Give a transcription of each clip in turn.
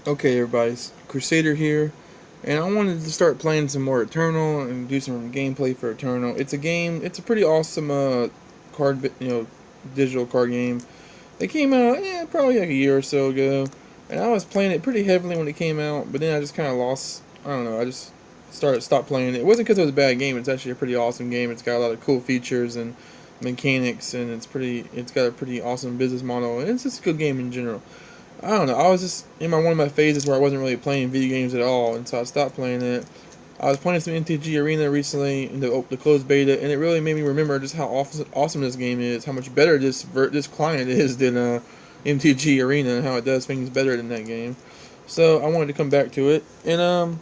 Okay, everybody's Crusader here, and I wanted to start playing some more Eternal and do some gameplay for Eternal. It's a game. It's a pretty awesome digital card game. It came out probably like a year or so ago, and I was playing it pretty heavily when it came out. But then I just kind of lost. I don't know. I just stopped playing it. It wasn't because it was a bad game. It's actually a pretty awesome game. It's got a lot of cool features and mechanics, and It's got a pretty awesome business model, and it's just a good game in general. I don't know. I was just in one of my phases where I wasn't really playing video games at all, and so I stopped playing it. I was playing some MTG Arena recently in the closed beta, and it really made me remember just how awesome this game is, how much better this client is than MTG Arena, and how it does things better than that game. So I wanted to come back to it, and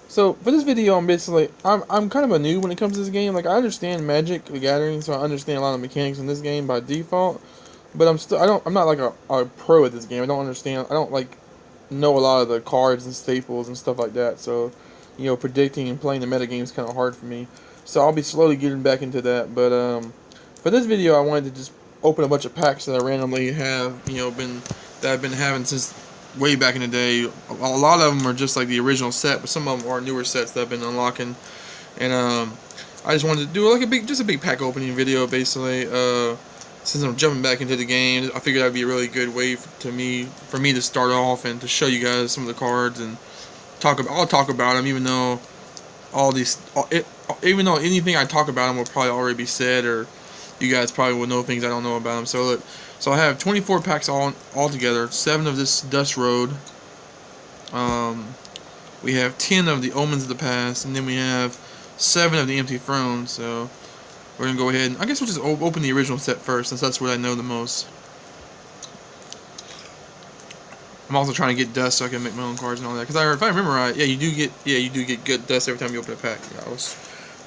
so for this video, I'm kind of a noob when it comes to this game. Like I understand Magic the Gathering, so I understand a lot of mechanics in this game by default. But I'm not like a pro at this game. I don't understand. I don't like know a lot of the cards and staples and stuff like that. So, predicting and playing the meta game is kind of hard for me. So I'll be slowly getting back into that. But for this video, I wanted to just open a bunch of packs that I randomly have, that I've been having since way back in the day. A lot of them are just like the original set, but some of them are newer sets that I've been unlocking. And I just wanted to do like a big pack opening video, basically. Since I'm jumping back into the game, I figured that'd be a really good way for me to start off and to show you guys some of the cards and I'll talk about them, even though even though anything I talk about them will probably already be said, or you guys probably will know things I don't know about them. So I have 24 packs all together, 7 of this Dust Road. We have 10 of the Omens of the Past, and then we have 7 of the Empty Throne. So we're going to go ahead and I guess we'll just open the original set first, since that's what I know the most. I'm also trying to get dust so I can make my own cards and all that. Because if I remember right, you do get good dust every time you open a pack. Yeah, I was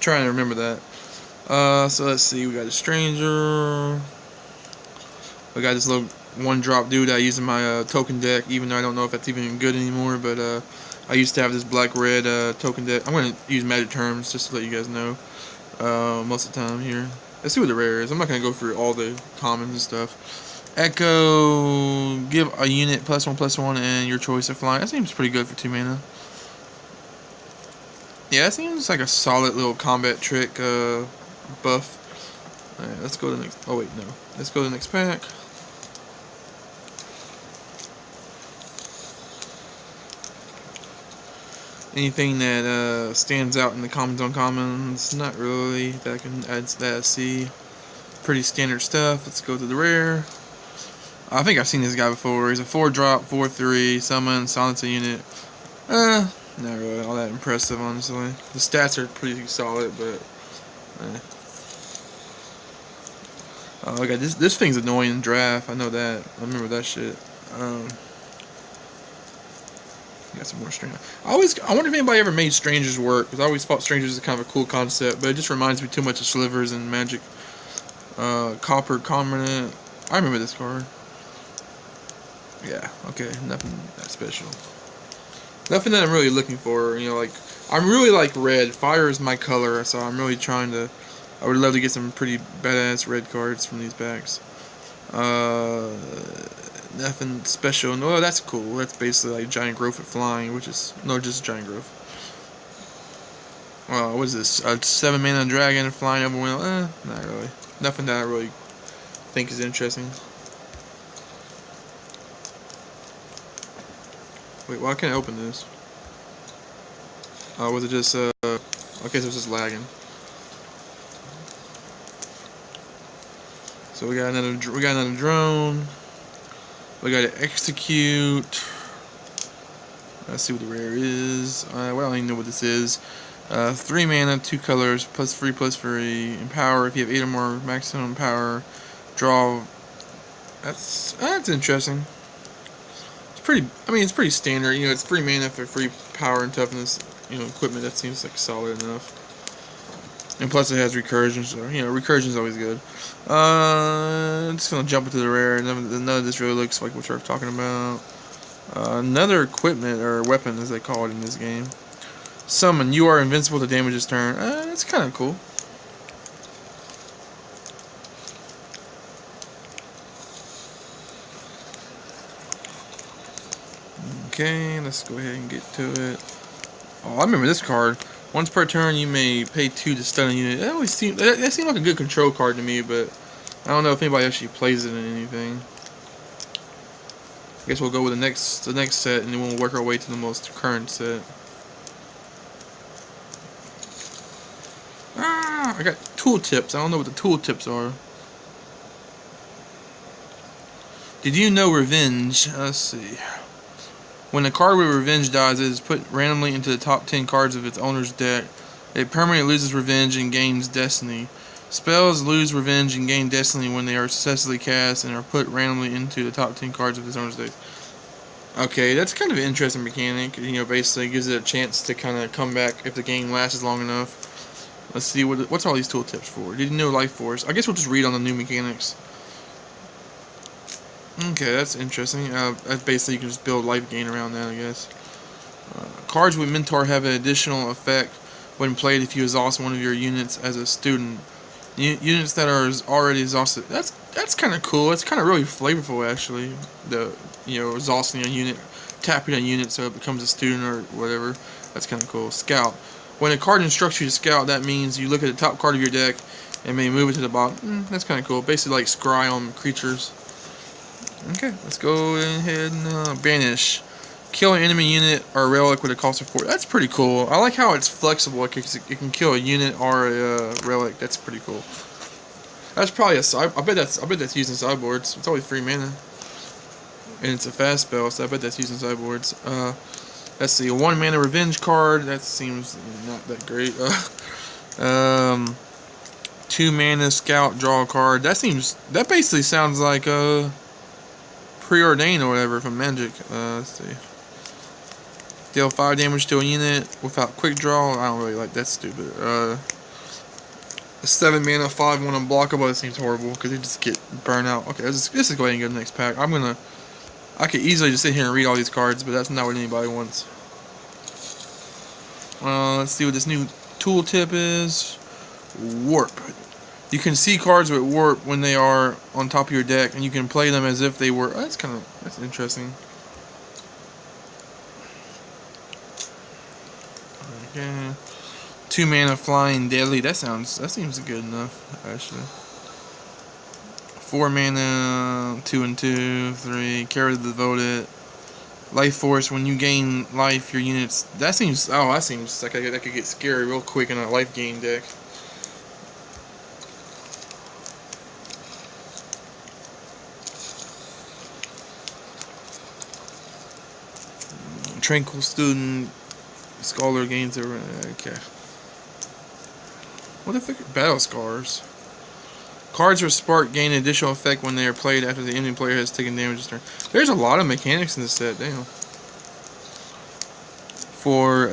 trying to remember that. So let's see. We got a Stranger. We got this little one-drop dude I use in my token deck, even though I don't know if that's even good anymore. But I used to have this black-red token deck. I'm going to use magic terms just to let you guys know. Most of the time here. Let's see what the rare is. I'm not going to go through all the commons and stuff. Echo, give a unit +1/+1 and your choice of flying. That seems pretty good for 2 mana. Yeah, that seems like a solid little combat trick buff. Alright, let's go to the next. Oh, wait, no. Let's go to the next pack. Anything that stands out in the commons on commons? Not really. That I can add to that. See. Pretty standard stuff. Let's go to the rare. I think I've seen this guy before. He's a 4-drop, 4/3, summon, silence a unit. Not really all that impressive, honestly. The stats are pretty solid, but oh, okay, this thing's annoying in draft. I know that. I remember that shit. Got some more strangers. I wonder if anybody ever made strangers work, because I always thought strangers is kind of a cool concept, but it just reminds me too much of slivers and Magic. Copper Commandant. I remember this card. Yeah, okay, nothing that special. Nothing that I'm really looking for, I'm really like red. Fire is my color, so I'm really trying to, I would love to get some pretty badass red cards from these packs. Nothing special. No, that's cool. That's basically like Giant Growth at flying, which is, no, just Giant Growth. What is this? A 7 mana dragon flying overwhelm? Not really. Nothing that I really think is interesting. Wait, why can't I open this? Was it just, okay, so it's just lagging. So we got another drone. We got to execute. Let's see what the rare is. Well, I don't even know what this is. 3 mana, 2 colors, +3/+3. Empower if you have 8 or more maximum power. Draw. That's interesting. It's pretty standard. It's 3 mana for free power and toughness. Equipment. That seems like solid enough. And plus it has recursion, so recursion is always good. I'm just gonna jump into the rare. None of this really looks like what we're talking about. Another equipment or weapon, as they call it in this game. Summon. You are invincible to damage this turn. That's kind of cool. Okay, let's go ahead and get to it. Oh, I remember this card. Once per turn, you may pay 2 to stun a unit. That seemed like a good control card to me, but I don't know if anybody actually plays it in anything. I guess we'll go with the next set, and then we'll work our way to the most current set. Ah, I got tooltips. I don't know what the tooltips are. Did you know Revenge? Let's see. When a card with Revenge dies, it is put randomly into the top 10 cards of its owner's deck. It permanently loses Revenge and gains Destiny. Spells lose Revenge and gain Destiny when they are successfully cast and are put randomly into the top 10 cards of its owner's deck. Okay, that's kind of an interesting mechanic. You know, basically gives it a chance to kind of come back if the game lasts long enough. Let's see, what's all these tooltips for? Did you know Life Force? I guess we'll just read on the new mechanics. Okay, that's interesting. That's basically you can just build life gain around that, I guess. Cards with Mentor have an additional effect when played if you exhaust one of your units as a student. Units that are already exhausted. That's kind of cool. It's kind of really flavorful, actually. Exhausting a unit, tapping a unit so it becomes a student or whatever. That's kind of cool. Scout. When a card instructs you to scout, that means you look at the top card of your deck and may move it to the bottom. That's kind of cool. Basically like scry on creatures. Okay, let's go ahead and banish. Kill an enemy unit or a relic with a cost of 4. That's pretty cool. I like how it's flexible. It can kill a unit or a relic. That's pretty cool. That's probably a side. I bet that's using sideboards. It's only 3 mana, and it's a fast spell, so I bet that's using sideboards. Let's see, a 1 mana Revenge card. That seems not that great. 2 mana Scout, draw a card. That basically sounds like Preordained or whatever from Magic. Let's see. Deal 5 damage to a unit without quick draw. I don't really like that. Stupid. A 7 mana 5/1 unblockable. That seems horrible because you just get burnt out. Okay, let's just go ahead and go to the next pack. I could easily just sit here and read all these cards, but that's not what anybody wants. Let's see what this new tooltip is. Warp. You can see cards with warp when they are on top of your deck, and you can play them as if they were. Oh, that's interesting. Okay. 2 mana Flying Deadly. That seems good enough, actually. 4 mana, 2 and 2, 3. Carry the Devoted. Life Force. When you gain life, your units. That seems like that could get scary real quick in a life gain deck. Tranquil Student, Scholar gains a... Okay. What the fuck? Battle Scars. Cards with Spark gain an additional effect when they are played after the enemy player has taken damage this turn. There's a lot of mechanics in this set, damn. For,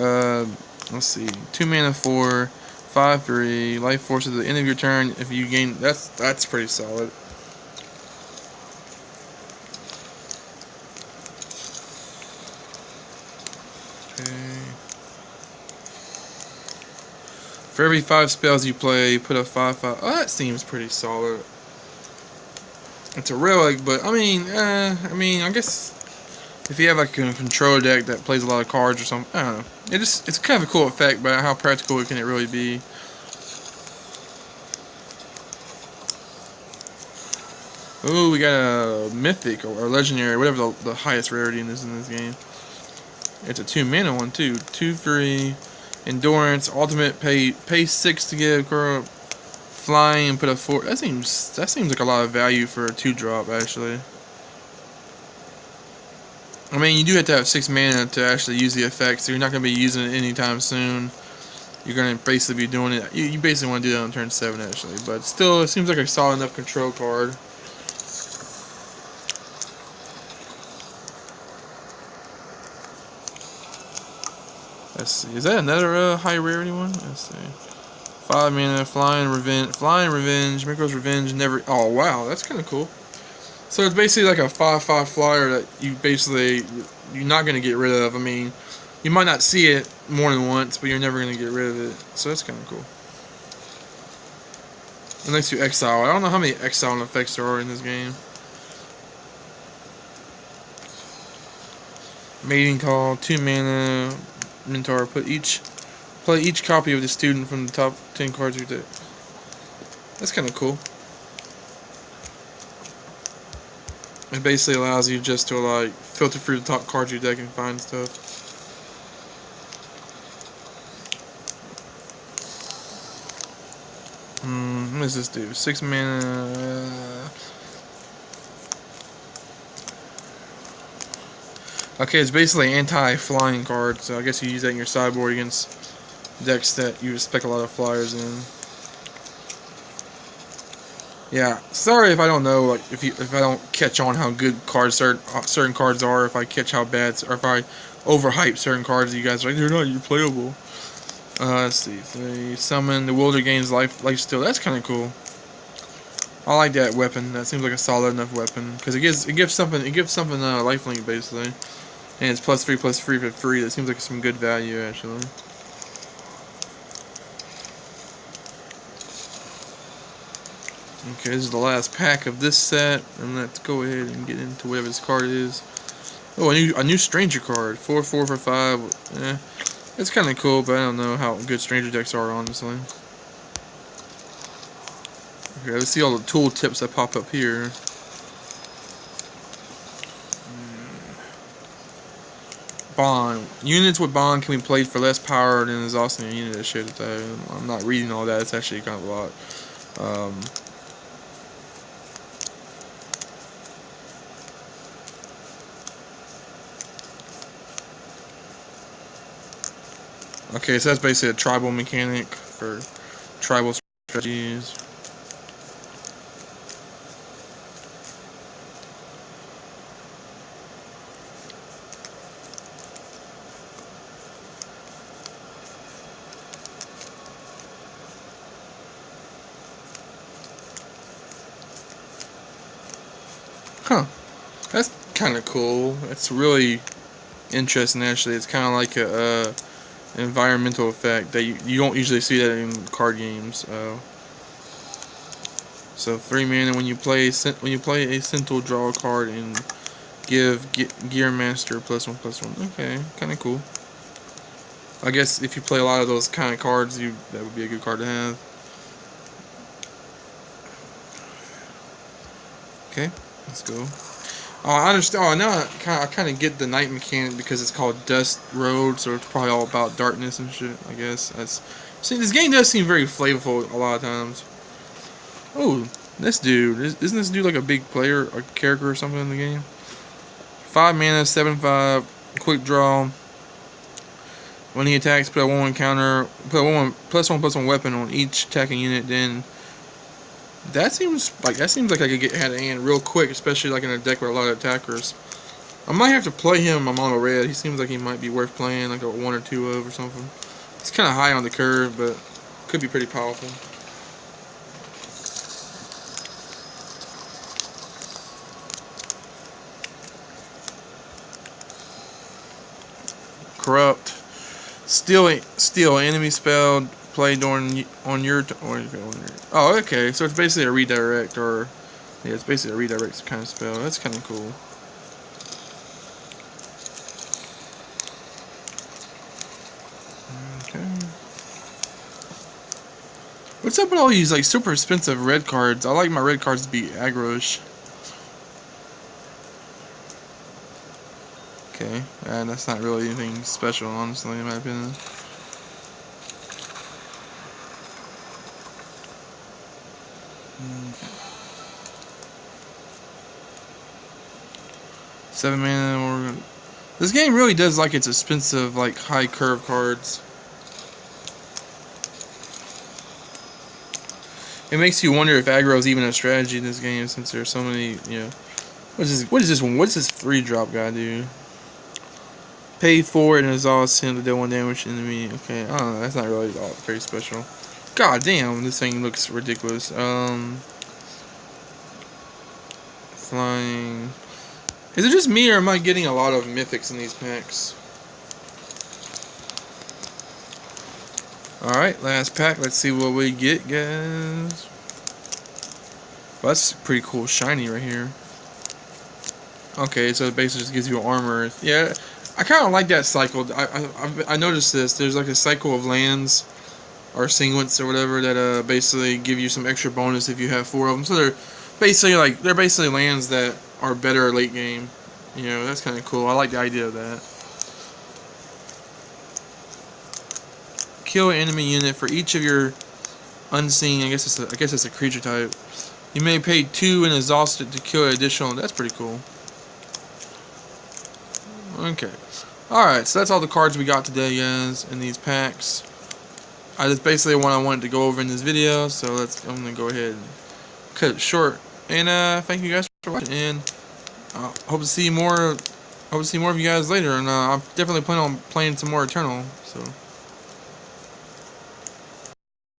let's see, 2 mana 4, 5/3, Life Force at the end of your turn. If you gain... That's pretty solid. For every 5 spells you play, put a 5/5. Oh, that seems pretty solid. It's a relic, but I mean, I guess if you have like a control deck that plays a lot of cards or something, I don't know. It's kind of a cool effect, but how practical can it really be? Ooh, we got a mythic or legendary, whatever the highest rarity in this game. It's a 2 mana one too. 2/3. Endurance, ultimate, pay 6 to give flying and put a 4. That seems like a lot of value for a 2-drop actually. I mean, you do have to have 6 mana to actually use the effect, so you're not going to be using it anytime soon. You're going to basically be doing it. You basically want to do that on turn 7 actually, but still, it seems like a solid enough control card. Let's see. Is that another high rarity one? Let's see. 5 mana, Flying Revenge, Miracle's Revenge, never. Oh wow, that's kind of cool. So it's basically like a 5/5 flyer that you're not gonna get rid of. I mean, you might not see it more than once, but you're never gonna get rid of it. So that's kind of cool. Unless you exile. I don't know how many exile effects there are in this game. Mating Call, 2 mana, Mentor. Play each copy of the student from the top 10 cards of your deck. That's kind of cool. It basically allows you just to like filter through the top cards of your deck and find stuff. What does this do? 6 mana. Okay, it's basically anti-flying card, so I guess you use that in your sideboard against decks that you expect a lot of flyers in. Yeah, sorry if I don't know, like if I don't catch on how good cards certain cards are, if I catch how bad, or if I overhype certain cards, you guys are like they're not replayable. Let's see, 3 summon the Wilder Gains Lifesteal. That's kind of cool. I like that weapon. That seems like a solid enough weapon because it gives something lifelink basically, and it's +3/+3 for free. That seems like some good value actually. Okay, this is the last pack of this set, and let's go ahead and get into whatever this card is. Oh, a new Stranger card, 4/4 for 5. It's kind of cool, but I don't know how good Stranger decks are honestly. Okay, let's see all the tooltips that pop up here. Bond. Units with Bond can be played for less power than exhausting a unit. That shit. I'm not reading all that. It's actually kind of a lot. Okay, so that's basically a tribal mechanic for tribal strategies. Huh. That's kind of cool. It's really interesting, actually. It's kind of like a environmental effect that you don't usually see that in card games. So 3 mana when you play a Sentinel, draw a card and give Gear Master +1/+1. Okay, kind of cool. I guess if you play a lot of those kind of cards, that would be a good card to have. Okay, let's go. Oh, I understand. Oh, now I kind of get the night mechanic because it's called Dust Road, so it's probably all about darkness and shit. I guess See, this game does seem very flavorful a lot of times. Oh, this dude isn't this dude like a big player, a character or something in the game? 5 mana, 7/5, quick draw. When he attacks, put a 1/1 counter, put a 1/1 +1/+1 weapon on each attacking unit. Then that seems like I could get out of hand real quick, especially like in a deck with a lot of attackers. I might have to play him a mono red. He seems like he might be worth playing, like a 1 or 2 of or something. It's kind of high on the curve, but could be pretty powerful. Corrupt. Steal enemy spell played on your oh, okay, so it's basically a redirect, or yeah, it's basically a redirect kind of spell. That's kind of cool. Okay. What's up with all these like super expensive red cards? I like my red cards to be aggro-ish. Okay, and that's not really anything special, honestly, in my opinion. Seven mana. This game really does like its expensive, like high curve cards. It makes you wonder if aggro is even a strategy in this game, since there's so many. What is this one? What's this 3-drop guy do? Pay 4 and exhaust him to deal 1 damage to enemy. Okay, I don't know. That's not really all very special. God damn, this thing looks ridiculous. Flying. Is it just me, or am I getting a lot of mythics in these packs? Alright, last pack. Let's see what we get, guys. Well, that's pretty cool shiny right here. Okay, so it basically just gives you armor. Yeah, I kind of like that cycle. I noticed this. There's like a cycle of lands or sequence or whatever that basically give you some extra bonus if you have 4 of them. So they're basically lands that are better late game. You know, that's kind of cool. I like the idea of that. Kill an enemy unit for each of your unseen. I guess it's a creature type. You may pay 2 and exhaust it to kill an additional. That's pretty cool. Okay. Alright, so that's all the cards we got today, guys, in these packs. That's basically what I wanted to go over in this video, so I'm going to go ahead and cut it short. And thank you guys for watching, and hope to see more of you guys later, and I'm definitely planning on playing some more Eternal, so